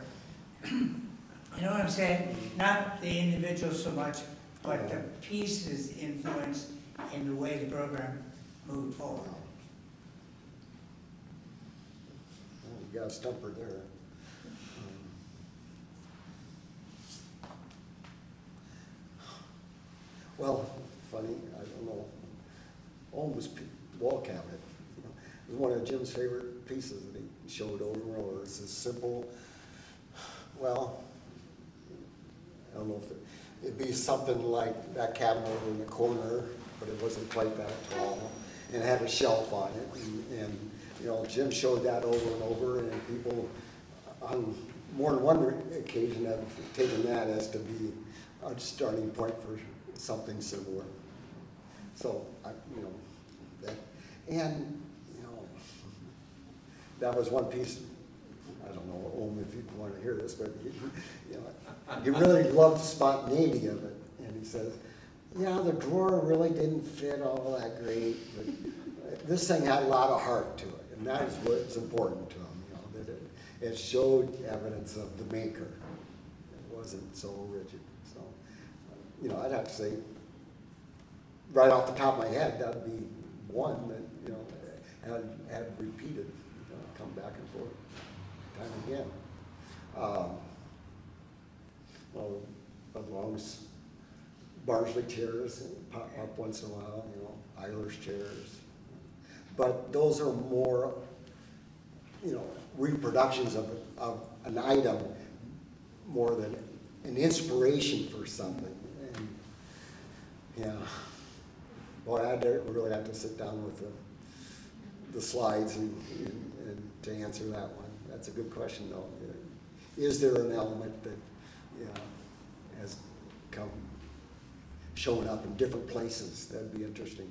you know what I'm saying? Not the individual so much, but the pieces influenced in the way the program moved forward. Oh, you got a stumper there. Well, funny, I don't know, almost wall cabinet. It was one of Jim's favorite pieces that he showed over and over. It's a simple, well, I don't know if it'd be something like that cabinet over in the corner, but it wasn't quite that tall, and it had a shelf on it, and you know, Jim showed that over and over, and people on more than one occasion have taken that as to be a starting point for something similar. So, you know, that, and, you know, that was one piece, I don't know, if you want to hear this, but he, you know, he really loved the spontaneity of it. And he says, yeah, the drawer really didn't fit all that great, but this thing had a lot of heart to it. And that is what's important to him, you know, that it showed evidence of the maker. It wasn't so rigid. So, you know, I'd have to say, right off the top of my head, that'd be one that, you know, had repeated, come back and forth, time again. Well, along with Barnsley chairs pop up once in a while, you know, Irish chairs. But those are more, you know, reproductions of an item more than an inspiration for something. And, yeah, boy, I'd really have to sit down with the slides and to answer that one. That's a good question, though. Is there an element that, you know, has shown up in different places? That'd be interesting.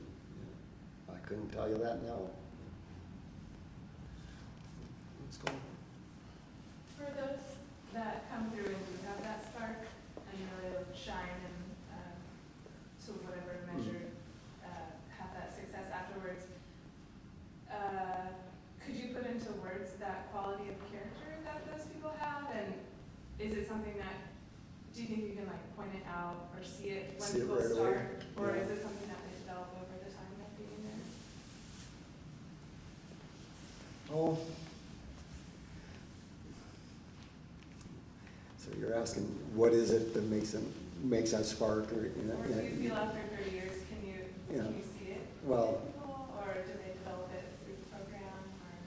I couldn't tell you that now. Let's go. For those that come through and do have that spark, and you know they'll shine and to whatever measure have that success afterwards, could you put into words that quality of character that those people have? And is it something that, do you think you can like point it out or see it when See it people right away? start? Or Yeah. is it something that they develop over the time of being there? Oh. So you're asking, what is it that makes them makes that spark, or, Or do you feel after 30 years, can Yeah. you see it? Well- in people, or do they develop it through the program, or?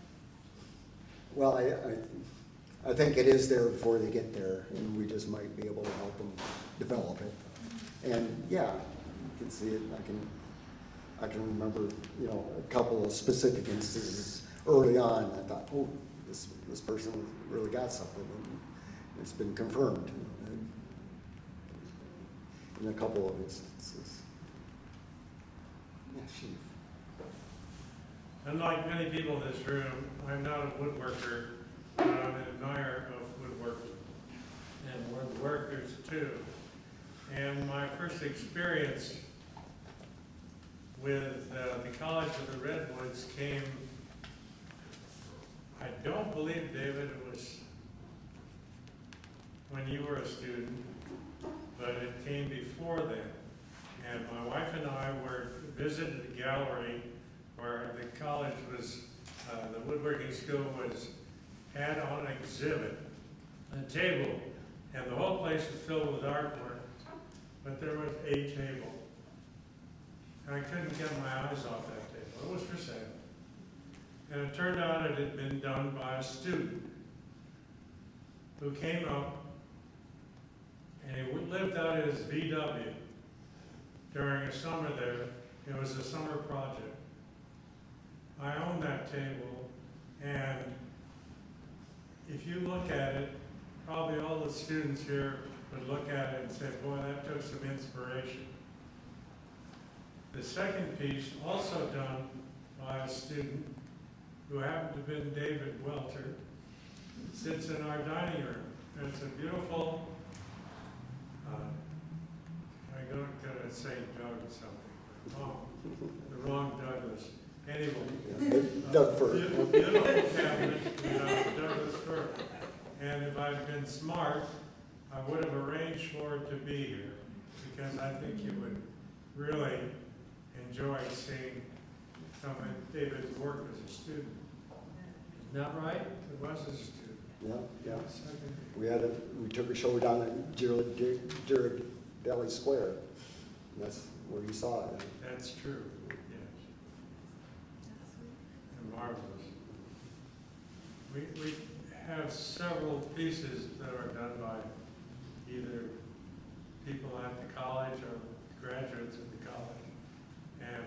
Well, I think it is there before they get there, and we just might be able to help them develop it. And, yeah, you can see it, I can remember, you know, a couple of specific instances early on. I thought, oh, this person really got something, and it's been confirmed in a couple of instances. Yeah, Chief. Unlike many people in this room, I'm not a woodworker, but I'm an admirer of woodworking and woodworkers too. And my first experience with the College of the Redwoods came, I don't believe, David, it was when you were a student, but it came before then. And my wife and I visited a gallery where the college was, the woodworking school had on exhibit a table, and the whole place was filled with artwork, but there was a table. And I couldn't get my eyes off that table. It was for sale. And it turned out it had been done by a student who came up, and he lived out his VW during a summer there. It was a summer project. I own that table, and if you look at it, probably all the students here would look at it and say, boy, that took some inspiration. The second piece, also done by a student who happened to have been David Welter, sits in our dining room. And it's a beautiful, I'm gonna say Doug something, but the wrong Douglas. Anyway. Yeah, Doug Fir. Beautiful cabinet, Douglas fir. And if I'd been smart, I would have arranged for it to be here, because I think you would really enjoy seeing some of David's work as a student. Isn't that right? It was as a student. Yeah. We took a show down at Ghirardelli Square. And that's where you saw it. That's true, yes. And marvelous. We have several pieces that are done by either people at the college or graduates of the college, and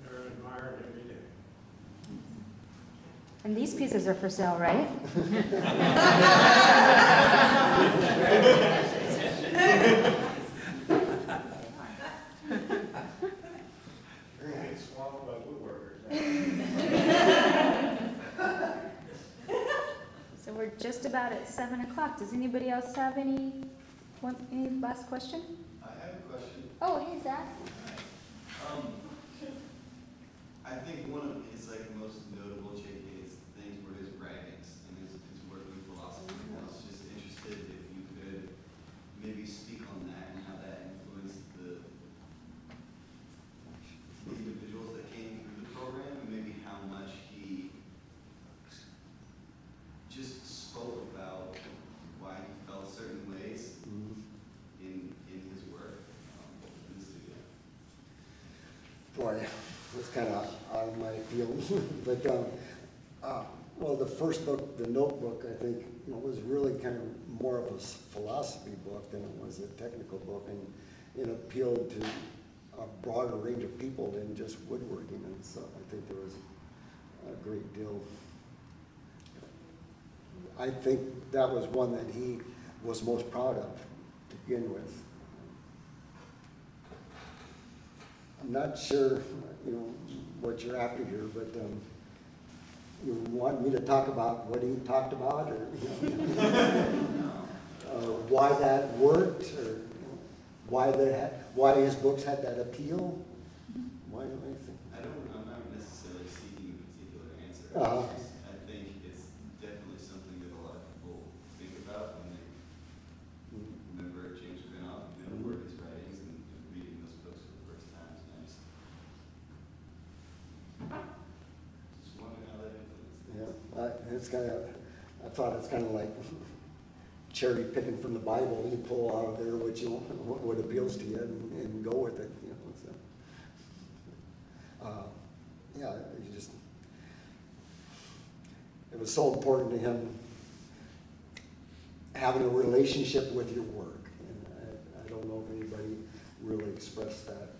they're admired every day. And these pieces are for sale, right? Swallowed by woodworkers. So we're just about at 7 o'clock. Does anybody else have any last question? I have a question. Oh, hey, Zach. I think one of his most notable things were his writings and his working philosophy. And I was just interested if you could maybe speak on that and how that influenced the individuals that came through the program, and maybe how much he just spoke about why he felt certain ways in his work in the studio. Boy, it's kind of out of my field. But, well, the first book, The Notebook, I think, was really kind of more of a philosophy book than it was a technical book, and it appealed to a broader range of people than just woodworking, and so I think there was a great deal. I think that was one that he was most proud of to begin with. I'm not sure, what you're after here, but you want me to talk about what he talked about, or why that worked, or why his books had that appeal? Why do I think? I'm not necessarily seeking a particular answer. Uh-huh. I think it's definitely something that a lot of people think about when they remember James Grinoff, his writings, and reading those books for the first time. And I just wonder how that influenced things. Yeah, it's kind of, I thought it's kind of like cherry picking from the Bible, you pull out of there what appeals to you and go with it, you know, so. Yeah, it was so important to him having a relationship with your work. And I don't know if anybody really expressed that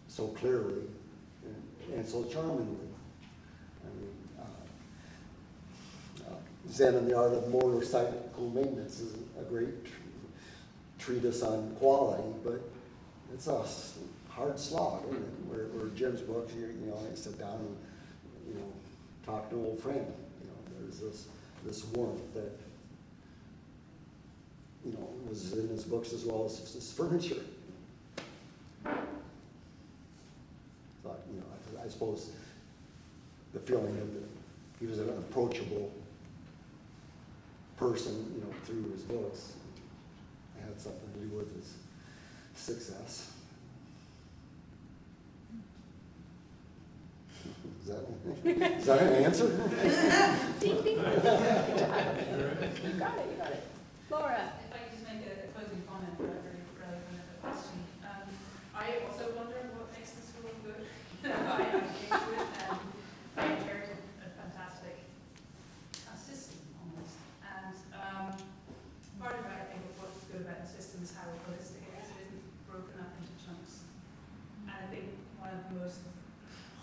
so clearly and so charmingly. I mean, Zen and the Art of Motorcycle Maintenance is a great treatise on quality, but it's a hard slog, isn't it? Where Jim's books, you know, I sit down and, you know, talk to an old friend. You know, there's this warmth that, you know, was in his books as well as his furniture. But, you know, I suppose the feeling that he was an approachable person, you know, through his books had something to do with his success. Is that an answer? Ding, ding. You got it. Laura? If I could just make a closing comment rather than a question. I also wonder what makes the school good. I came to it and I inherited a fantastic system almost. And part of it, I think, of what's good about the system is how holistic it is. It isn't broken up into chunks. And I think one of the most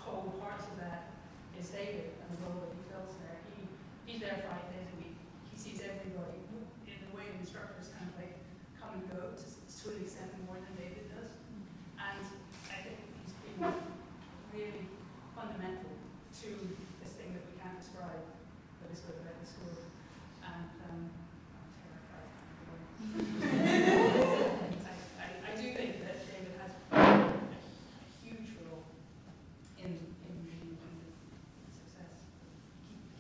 whole parts of that is David and the role that he fills there. He's there 5 days a week. He sees everybody in the way the instructors kind of like come and go to an extent more than David does. And I think he's been really fundamental to this thing that we can't describe that is good about the school. And I'm terrified. I do think that David has a huge role in really the success,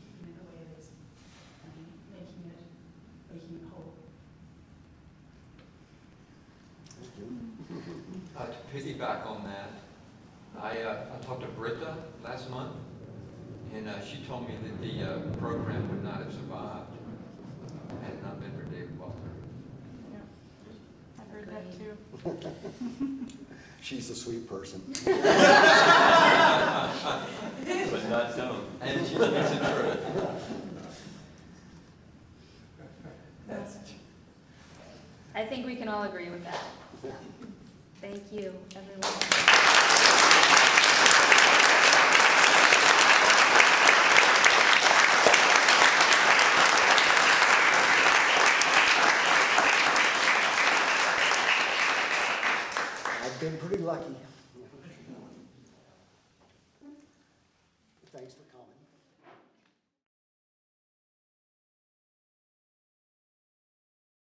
keeping it the way it is, and making it whole. To piggyback on that, I talked to Britta last month, and she told me that the program would not have survived had it not been for David Welter. I've heard that too. She's a sweet person. But not known. And she speaks the truth. I think we can all agree with that. Thank you, everyone. I've been pretty lucky. Thanks for coming.